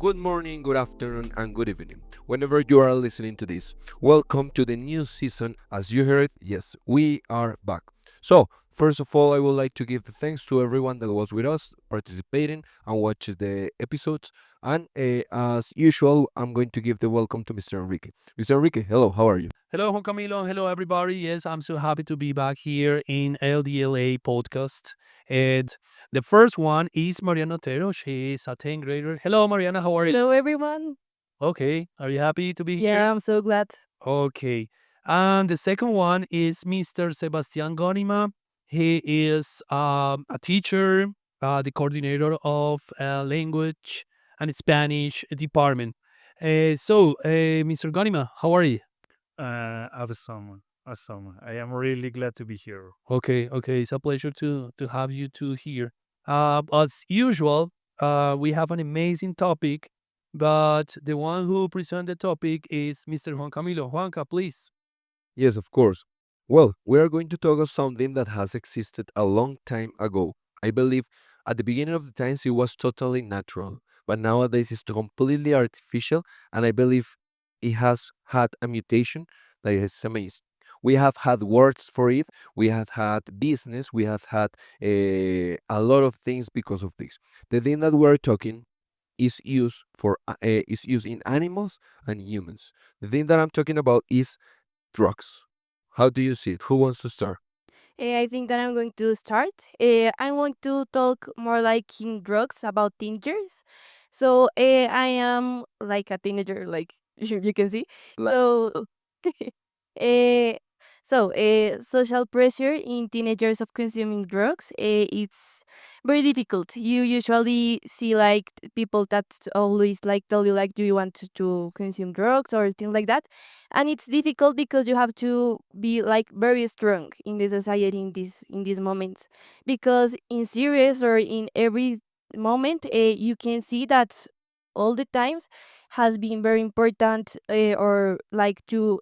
Good morning, good afternoon, and good evening. Whenever you are listening to this, welcome to the new season. As you heard, yes, we are back. So, first of all, I would like to give the thanks to everyone that was with us, participating, and watches the episodes. And as usual, I'm going to give the welcome to Mr. Enrique. Mr. Enrique, hello, how are you? Hello, Juan Camilo. Hello, everybody. Yes, I'm so happy to be back here in LDLA podcast. And the first one is Mariana Otero. She is a 10th grader. Hello, Mariana. How are you? Hello, everyone. Okay. Are you happy to be here? Yeah, I'm so glad. Okay. And the second one is Mr. Sebastian Gonima. He is a teacher, the coordinator of language and Spanish department. Mr. Gonima, how are you? Awesome. Awesome. I am really glad to be here. Okay. It's a pleasure to have you two here. As usual, we have an amazing topic, but the one who present the topic is Mr. Juan Camilo. Juanca, please. Yes, of course. Well, we are going to talk of something that has existed a long time ago. I believe at the beginning of the times it was totally natural, but nowadays it's completely artificial, and I believe it has had a mutation that is amazing. We have had words for it, we have had business, we have had a lot of things because of this. The thing that we're talking is used in animals and humans. The thing that I'm talking about is drugs. How do you see it? Who wants to start? I think that I'm going to start. I want to talk more like in drugs about teenagers. So I am like a teenager, like you can see. So uh, social pressure in teenagers of consuming drugs, it's very difficult. You usually see like people that always like tell you like, do you want to consume drugs or things like that, and it's difficult because you have to be like very strong in the society in these moments, because in serious or in every moment, you can see that all the times has been very important, or like to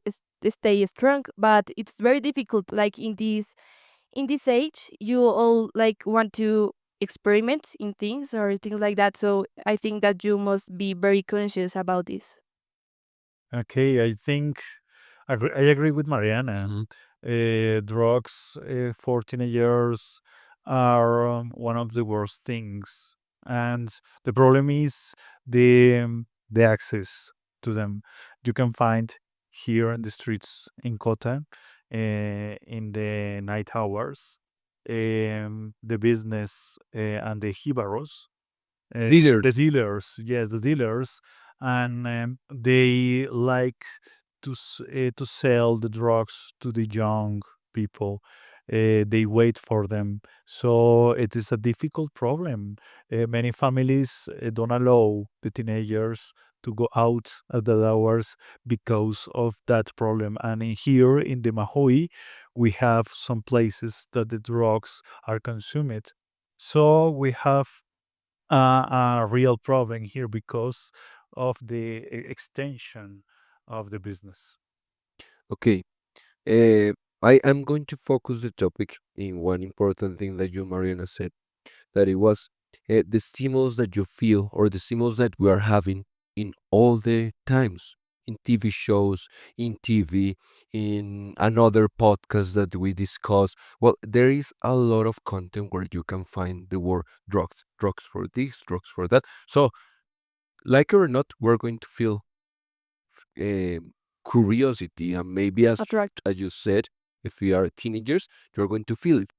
stay strong, but it's very difficult like in this age you all like want to experiment in things or things like that, so I think that you must be very conscious about this. Okay, I think I agree with Mariana. Mhm. Drugs for teenagers are one of the worst things, and the problem is the access to them. You can find here in the streets in Kota, in the night hours, the business and the jibaros, the Leaders. dealers, yes, the dealers, and they like to sell the drugs to the young people. They wait for them, so it is a difficult problem. Many families don't allow the teenagers to go out at the hours because of that problem. And here in the Mahoy, we have some places that the drugs are consumed. So we have a real problem here because of the extension of the business. Okay. Uh, I am going to focus the topic in one important thing that you, Mariana, said, that it was the stimulus that you feel or the stimulus that we are having in all the times, in TV shows, in TV, in another podcast that we discuss. Well, there is a lot of content where you can find the word drugs, drugs for this, drugs for that. So, like it or not, we're going to feel um, curiosity, and maybe Attract. as you said, if we are teenagers, you're going to feel it.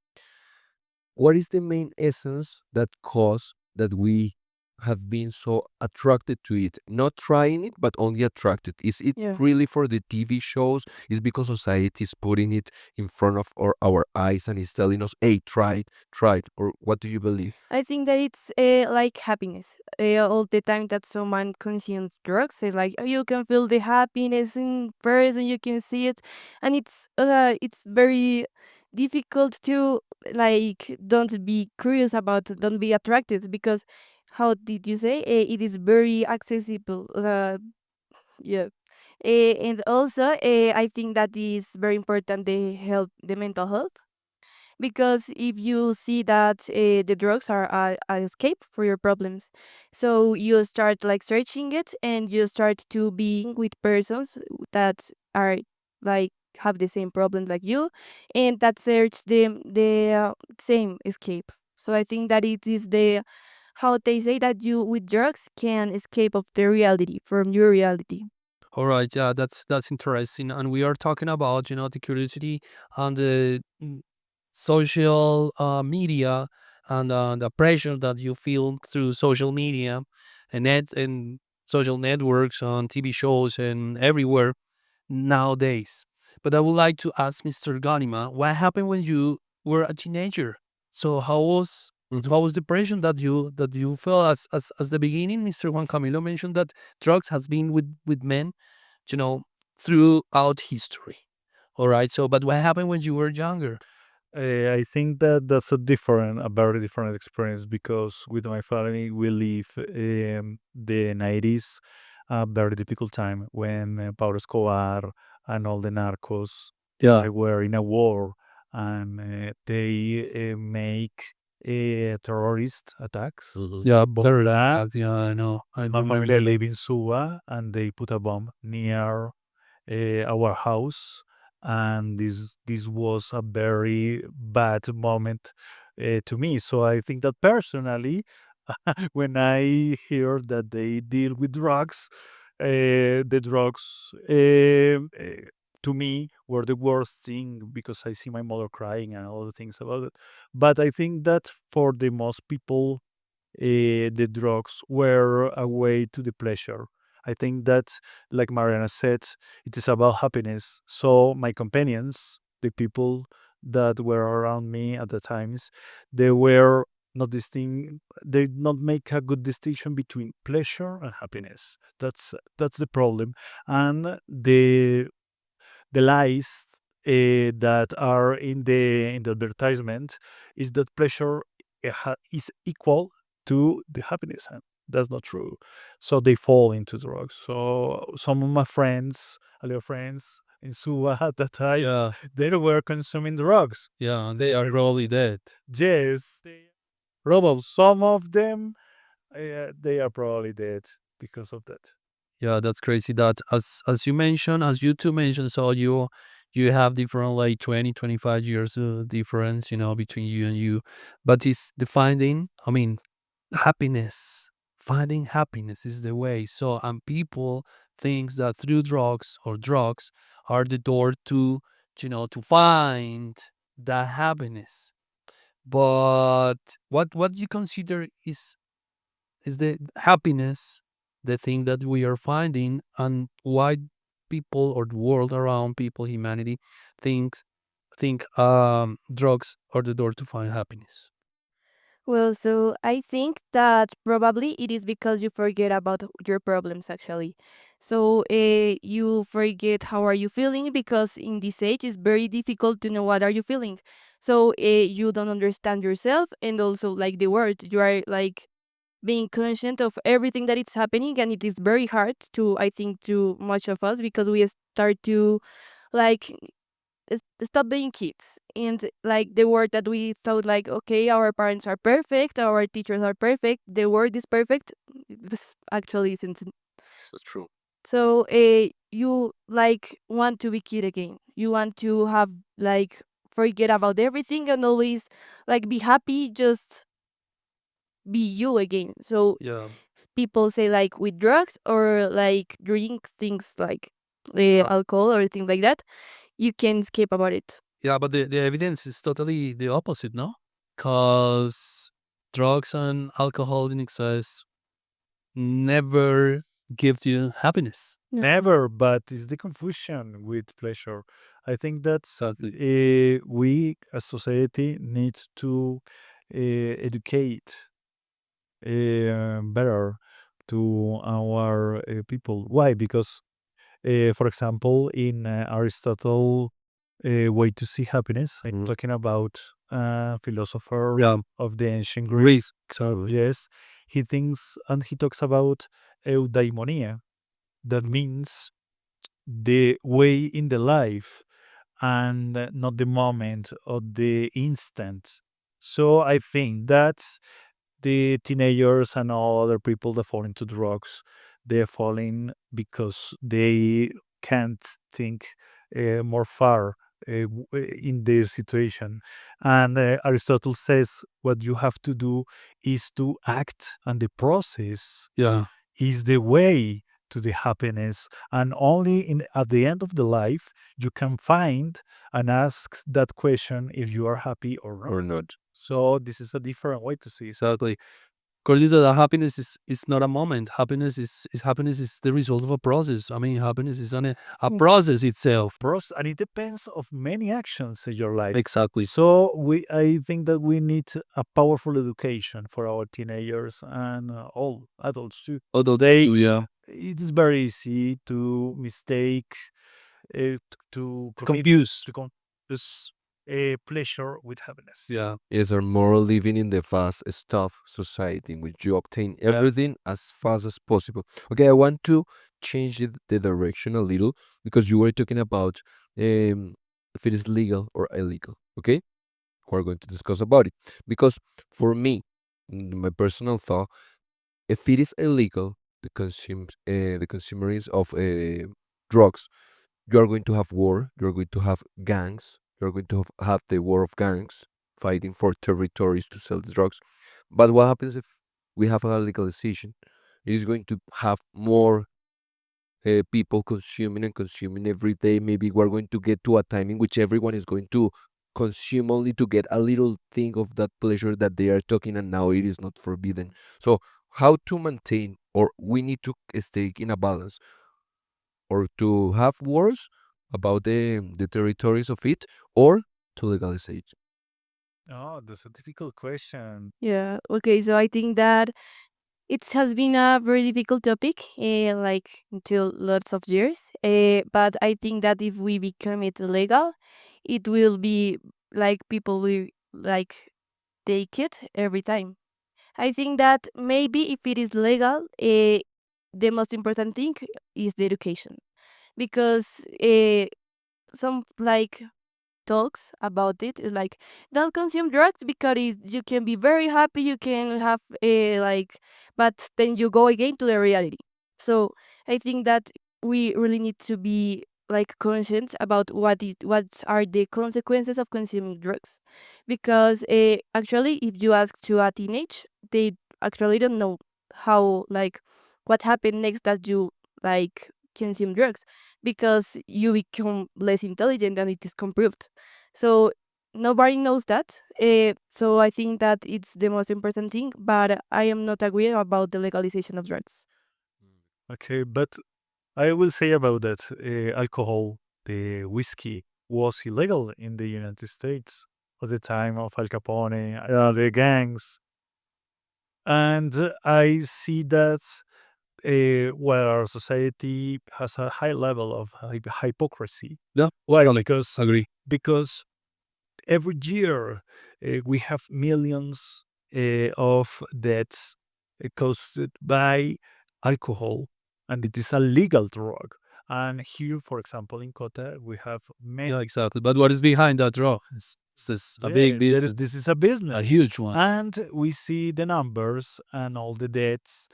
What is the main essence that cause that we have been so attracted to it? Not trying it, but only attracted. Is it Yeah, really for the TV shows? Is because society is putting it in front of our eyes and is telling us, "Hey, try it," or what do you believe? I think that it's like happiness. All the time that someone consumes drugs, it's like, oh, you can feel the happiness in person, you can see it, and it's very difficult to like don't be curious about, don't be attracted, because how did you say, it is very accessible. Yeah. And also, I think that is very important, the mental health, because if you see that the drugs are a escape for your problems, so you start like searching it, and you start to being with persons that are like have the same problem like you, and that search the same escape. So I think that it is the how they say that you with drugs can escape of the reality from your reality. All right, yeah, that's interesting. And we are talking about, the curiosity and the social media, and the pressure that you feel through social media and social networks on TV shows and everywhere nowadays. But I would like to ask Mr. Ganima, what happened when you were a teenager? So how was the pressure that you felt as the beginning? Mr. Juan Camilo mentioned that drugs has been with men, you know, throughout history. All right. So, but what happened when you were younger? I think that that's a very different experience because with my family we live the 90s, a very difficult time when Pablo Escobar and all the narcos Yeah. they were in a war and they make terrorist attacks. Yeah, Bomb that. yeah, I know. I My remember. family live in Suba and they put a bomb near our house, and this was a very bad moment to me. So I think that personally, when I hear that they deal with drugs, the drugs to me were the worst thing because I see my mother crying and all the things about it. But I think that for the most people the drugs were a way to the pleasure. I think that, like Mariana said, it is about happiness. So my companions, the people that were around me at the times, they were not distinct. They did not make a good distinction between pleasure and happiness. That's the problem, and the lies that are in the advertisement is that pleasure is equal to the happiness, and that's not true. So they fall into drugs. So some of my friends, a little friends in Suva at that time, Yeah, they were consuming drugs. yeah, they are probably dead. Yes, Robo. some of them, they are probably dead because of that. Yeah, that's crazy. That as you mentioned, as you two mentioned, so you have different like 20, 25 years difference, between you and you. But it's the finding, I mean, happiness. Finding happiness is the way. So and people thinks that through drugs are the door to find that happiness. But what you consider is the happiness, the thing that we are finding, and why people or the world around people, humanity, thinks think drugs are the door to find happiness. Well, so I think that probably it is because you forget about your problems actually. So you forget how are you feeling, because in this age it's very difficult to know what are you feeling. So you don't understand yourself, and also like the world. You are like being conscious of everything that is happening, and it is very hard to, I think, to much of us, because we start to like stop being kids, and like the word that we thought like, okay, our parents are perfect, our teachers are perfect, the world is perfect, this actually isn't. So true. So you like want to be kid again, you want to have like forget about everything and always like be happy, just be you again. So Yeah. people say like with drugs or like drink things like alcohol or things like that, you can escape about it. Yeah, but the evidence is totally the opposite, no? Because drugs and alcohol in excess never gives you happiness. Yeah. Never, but it's the confusion with pleasure. I think that Exactly. we as society need to educate better to our people. Why? Because, for example, in Aristotle, way to see happiness, I'm talking about philosopher Yeah. of the ancient Greek. Risk. Sorry. Yes, he thinks and he talks about eudaimonia. That means the way in the life, and not the moment or the instant. So I think that the teenagers and all other people that fall into drugs, they're falling because they can't think more far in this situation. And Aristotle says what you have to do is to act, and the process Yeah. is the way to the happiness. And only in at the end of the life you can find and ask that question if you are happy or not. or not. So this is a different way to see it. Exactly. According to that, happiness is not a moment. Happiness is the result of a process. I mean, happiness is a process itself. And it depends of many actions in your life. Exactly. So I think that we need a powerful education for our teenagers and all adults too. Although yeah, It is very easy to mistake, to confused. confuse pleasure with happiness. Yeah. Is are more living in the fast stuff society in which you obtain everything as fast as possible. Okay, I want to change the direction a little because you were talking about if it is legal or illegal. Okay, we're going to discuss about it because for me, my personal thought, if it is illegal, the consumerism of drugs, you are going to have war, you're going to have gangs, you're going to have the war of gangs fighting for territories to sell the drugs. But what happens if we have a legalization? It is going to have more people consuming and consuming every day. Maybe we're going to get to a time in which everyone is going to consume only to get a little thing of that pleasure that they are talking, and now it is not forbidden. So, how to maintain, or we need to stay in a balance, or to have wars about the territories of it, or to legalize it. Oh, that's a difficult question. Yeah. Okay. So I think that it has been a very difficult topic, like until lots of years. But I think that if we become it legal, it will be like people will like take it every time. I think that maybe if it is legal, the most important thing is the education, because some like talks about it is like don't consume drugs because you can be very happy, you can have a like, but then you go again to the reality. So I think that we really need to be like conscious about what are the consequences of consuming drugs, because actually if you ask to a teenage, they actually don't know how like what happened next that you like consume drugs, because you become less intelligent and it is comproved. So nobody knows that. So I think that it's the most important thing, but I am not agree about the legalization of drugs. Okay, but I will say about that alcohol, the whiskey was illegal in the United States at the time of Al Capone, the gangs. And I see that where our society has a high level of hypocrisy. Yeah. Well, I don't agree. Because every year we have millions of deaths caused by alcohol, and it is a legal drug. And here, for example, in Kota, we have many. Yeah, exactly. But what is behind that draw? It's a big business, This is a business, a huge one. and we see the numbers and all the deaths.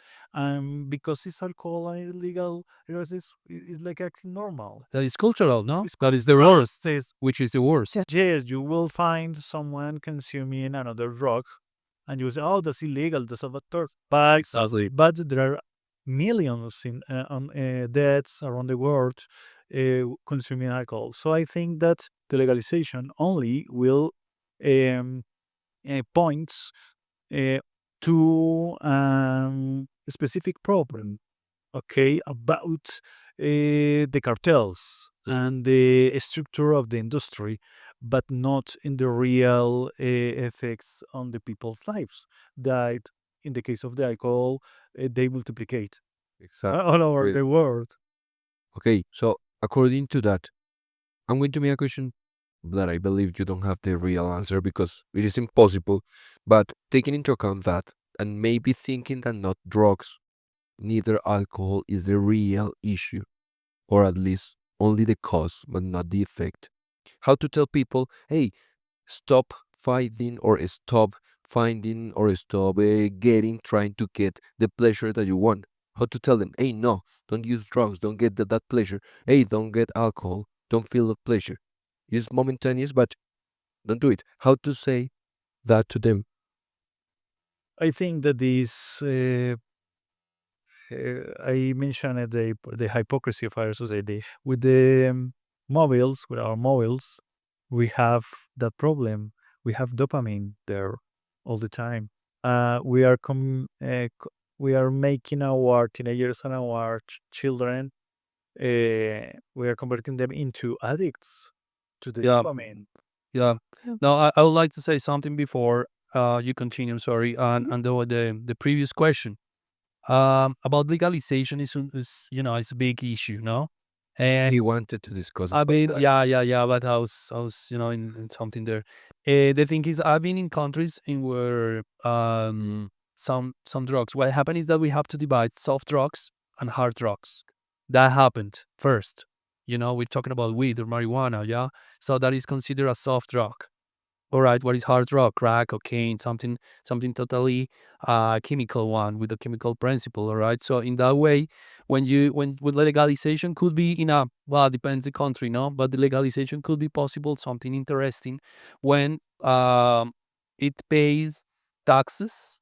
Because it's alcohol and illegal, it's like acting normal. That is cultural, no? It's That is the cultural. worst. Which is the worst? Yes, you will find someone consuming another drug, and you say, "Oh, that's illegal. That's a bad thing." Exactly. But there are millions in deaths around the world consuming alcohol. So I think that the legalization only will um, points uh, to a specific problem. Okay, about the cartels and the structure of the industry, but not in the real effects on the people's lives. That in the case of the alcohol, they multiplicate Exactly. all over the world. Okay, so according to that, I'm going to make a question that I believe you don't have the real answer because it is impossible. But taking into account that, and maybe thinking that not drugs, neither alcohol is the real issue, or at least only the cause, but not the effect. how to tell people, hey, stop fighting or stop finding or stop getting trying to get the pleasure that you want. How to tell them, hey, no, don't use drugs, don't get that pleasure. Hey, don't get alcohol, don't feel that pleasure. It's momentaneous, but don't do it. How to say that to them? I think that this I mentioned the hypocrisy of our society with the mobiles, with our mobiles. We have that problem. We have dopamine there all the time. We are making our teenagers and our children. We are converting them into addicts to the Yeah, dopamine. yeah. Now, I would like to say something before you continue. Sorry, and the previous question about legalization is it's a big issue, no? And He wanted to discuss I've about been that. yeah, but I was in something there. The thing is, I've been in countries in where some drugs. What happened is that we have to divide soft drugs and hard drugs. That happened first. We're talking about weed or marijuana, yeah. So that is considered a soft drug. All right, what is hard rock? Crack, cocaine, something totally chemical one with a chemical principle. All right. So in that way, when with legalization could be in a well, depends the country, no, but the legalization could be possible. Something interesting when it pays taxes,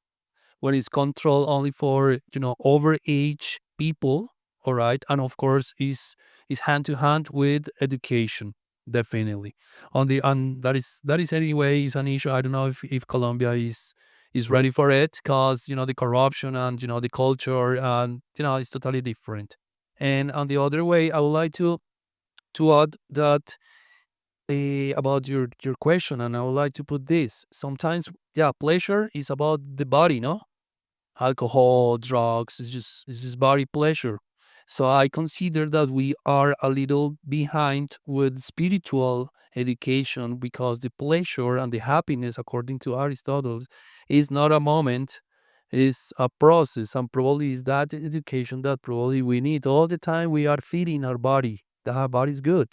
when it's controlled only for overage people. All right, and of course is hand to hand with education, definitely. On the and that is anyway is an issue. I don't know if Colombia is ready for it, because the corruption and the culture, and it's totally different. And on the other way, I would like to add that about your question, and I would like to put this. Sometimes, yeah, pleasure is about the body, no? Alcohol, drugs, it's just body pleasure. So I consider that we are a little behind with spiritual education, because the pleasure and the happiness, according to Aristotle, is not a moment, is a process, and probably is that education that probably we need all the time. We are feeding our body. That our body is good.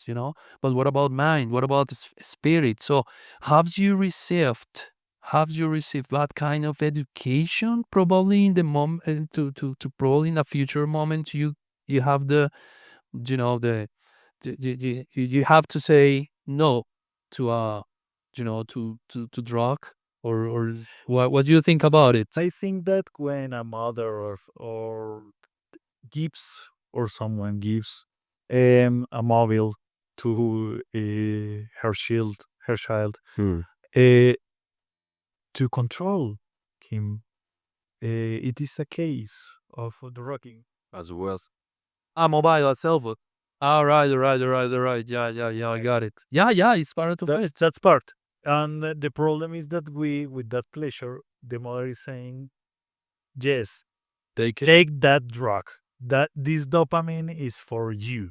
But what about mind? What about the spirit? So have you received have you received that kind of education? Probably in the moment, to probably in a future moment, you have you know you have to say no to to drug, or what do you think about it? I think that when a mother or gives or someone gives a mobile to her child, Hmm. uh, to control him, it is a case of drugging. As well. Mobile, a cell phone. All right. Yeah, I got it. Yeah, it's part of it. That's part. And the problem is that we, with that pleasure, the mother is saying, yes, Take it. take that drug. That this dopamine is for you.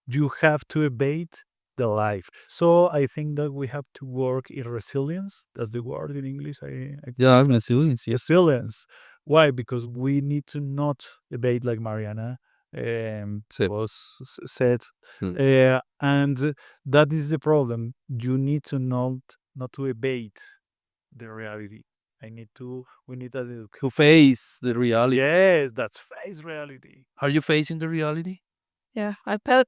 You have to evade the life. So I think that we have to work in resilience. That's the word in English. I think Yeah, it's I'm resilience. Yes. resilience. Why? Because we need to not evade, like Mariana Same. was said, Hmm. and that is the problem. You need to not to evade the reality. We need that. To face the reality. Yes, that's face reality. Are you facing the reality? Yeah, I felt.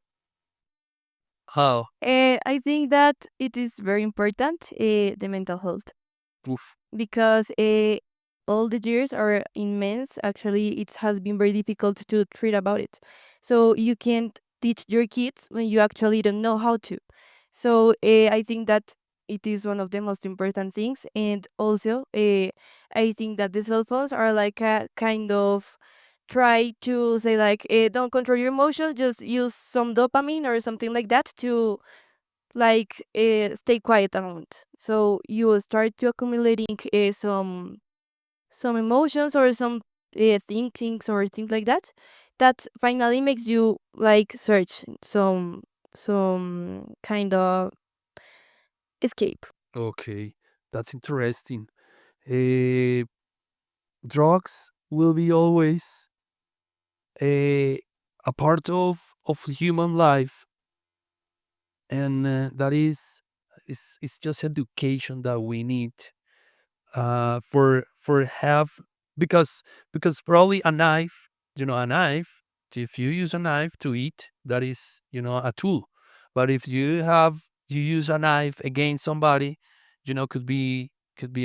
How? I think that it is very important, the mental health, Oof. because all the years are immense. Actually, it has been very difficult to treat about it. So you can't teach your kids when you actually don't know how to. So I think that it is one of the most important things. And also, I think that the cell phones are like a kind of try to say like, don't control your emotions, just use some dopamine or something like that to like stay quiet a moment. So you will start to accumulating some emotions or some thinkings or things like that, that finally makes you like search some kind of escape. Okay, that's interesting. Uh, Drugs will be always a part of human life, and that is just education that we need for have because probably a knife, a knife, if you use a knife to eat, that is, a tool. But if you use a knife against somebody, could be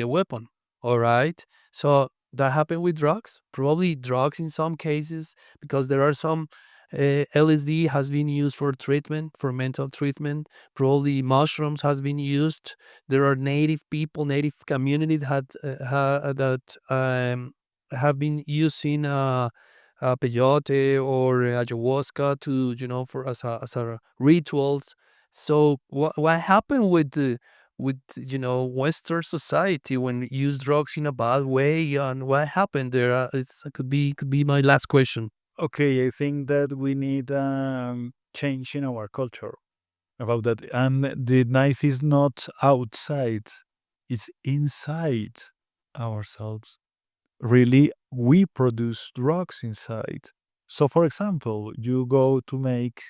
a weapon. All right. So that happened with drugs, probably drugs in some cases, because there are some LSD has been used for treatment, for mental treatment. Probably mushrooms has been used. There are native people, native communities that have been using peyote or ayahuasca to, for as a rituals. So what happened with Western society when we use drugs in a bad way, and what happened there? It's could be my last question. Okay, I think that we need change in our culture about that. And the knife is not outside, it's inside ourselves. Really, we produce drugs inside. So, for example, you go to make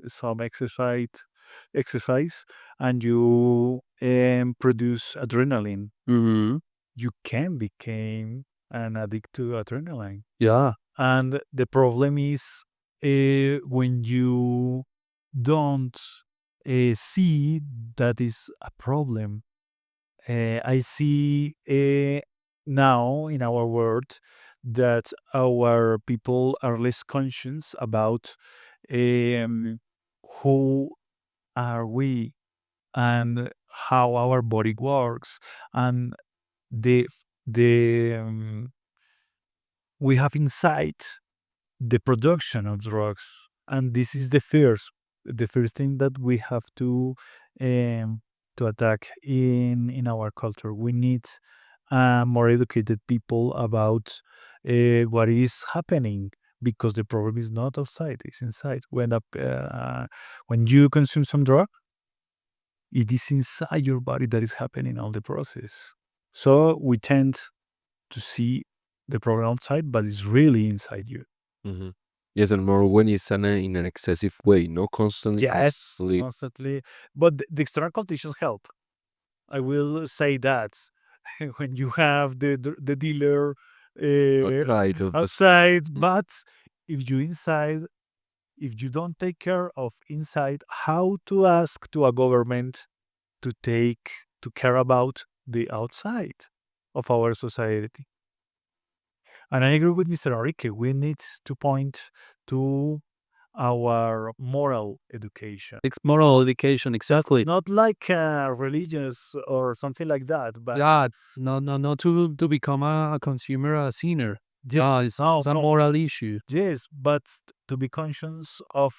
some exercise, and you produce adrenaline. Mm-hmm. You can become an addict to adrenaline. Yeah. And the problem is when you don't see that is a problem. I see now in our world that our people are less conscious about um, who are we and how our body works, and the the we have inside the production of drugs, and this is the first thing that we have to attack in our culture. We need more educated people about what is happening, because the problem is not outside, it's inside. When you consume some drug, it is inside your body that is happening all the process. So we tend to see the problem outside, but it's really inside you. Hmm. Yes, and more when it's in an excessive way, no constantly, Yes, constantly. constantly. But the external conditions help. I will say that when you have the dealer Outside of the. outside, but if you inside, if you don't take care of inside, how to ask to a government to take to care about the outside of our society? And I agree with Mr. Enrique. We need to point to our moral education. It's moral education, exactly. Not like religious or something like that, but Yeah, no, no, not to become a consumer, a sinner. Yeah, it's a no, moral issue. yes, but to be conscious of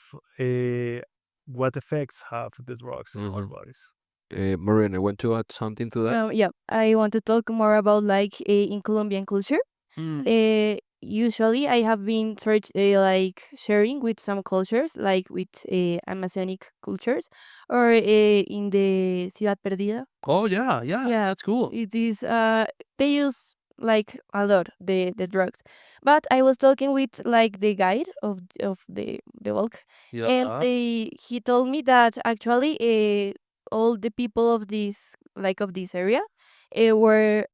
what effects have the drugs in our Mhm. bodies. Marian, I want to add something to that. Yeah, I want to talk more about like in Colombian culture. Usually, I have been like sharing with some cultures, like with Amazonic cultures, or in the Ciudad Perdida. Oh yeah, yeah, Yeah, that's cool. it is. They use like a lot the drugs, but I was talking with like the guide of the walk, and Yeah, he told me that actually all the people of this area were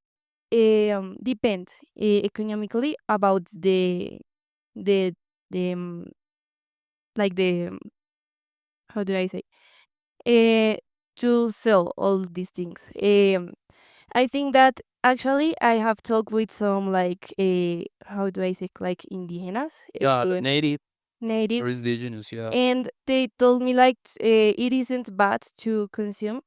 depend economically about the the like the how do I say uh, to sell all these things. I think that actually I have talked with some like how do I say like indigenas, yeah, the native native, or indigenous. Yeah. and they told me like it isn't bad to consume,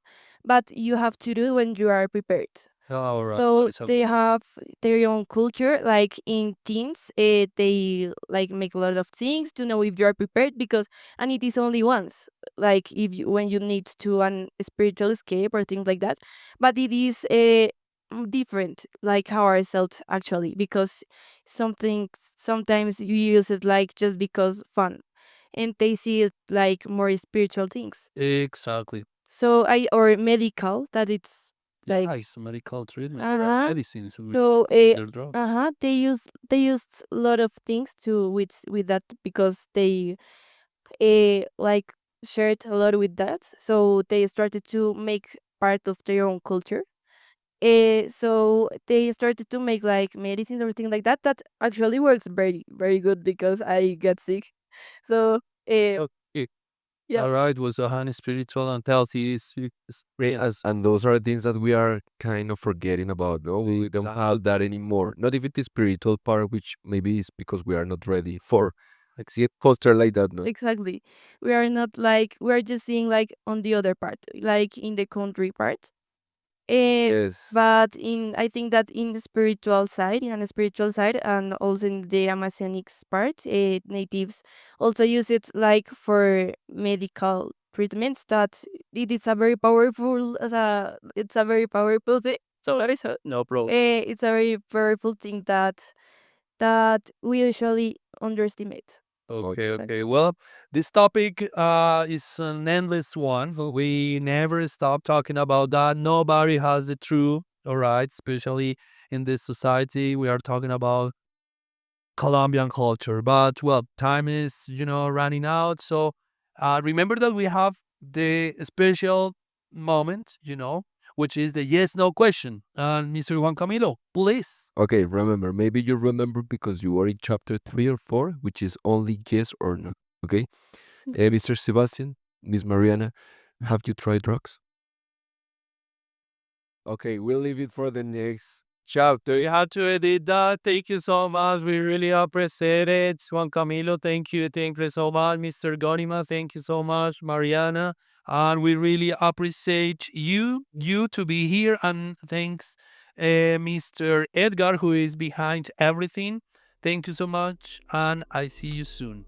but you have to do when you are prepared. All right, that So is they okay. have their own culture. Like in teams, they like make a lot of things to know if you are prepared because, and it is only once. Like if you when you need to an spiritual escape or things like that, but it is different. Like how ourselves actually because something sometimes you use it like just because fun, and they see it like more spiritual things. Exactly. So I or medical that it's like Yeah, it's a medical treatment. There are uh-huh. medicines we So, consider drugs. uh-huh, they use a lot of things to with that because they like shared a lot with that, so they started to make part of their own culture. So they started to make like medicines or things like that. That actually works very very good because I get sick. So Okay. yeah, All right. Was a honey spiritual and healthy As experience. and those are things that we are kind of forgetting about. No, we don't have that anymore. Not even the spiritual part, which maybe is because we are not ready for like see a poster like that. No. exactly. We are not like we are just seeing like on the other part, like in the country part. Eh, Yes. but in I think that in the spiritual side, in the spiritual side, and also in the Amazonics part, natives also use it like for medical treatments. That it is a very powerful, it's a very powerful thing. So what is it? No problem. It's a very powerful thing that we usually underestimate. Okay, Okay. okay. Well, this topic is an endless one. We never stop talking about that. Nobody has the truth, all right? Especially in this society, we are talking about Colombian culture. But well, time is running out. So remember that we have the special moment, which is the yes no question. And Mr. Juan Camilo, please. Okay, remember, maybe you remember because you were in chapter 3 or 4, which is only yes or no. Okay, Mr. Sebastian, Miss Mariana, have you tried drugs? Okay, we'll leave it for the next chapter. You had to edit that. Thank you so much. We really appreciate it. Juan Camilo, thank you. Thank you so much. Mr. Gonima, thank you so much. Mariana. And we really appreciate you to be here. And thanks, Mr. Edgar, who is behind everything. Thank you so much. And I see you soon.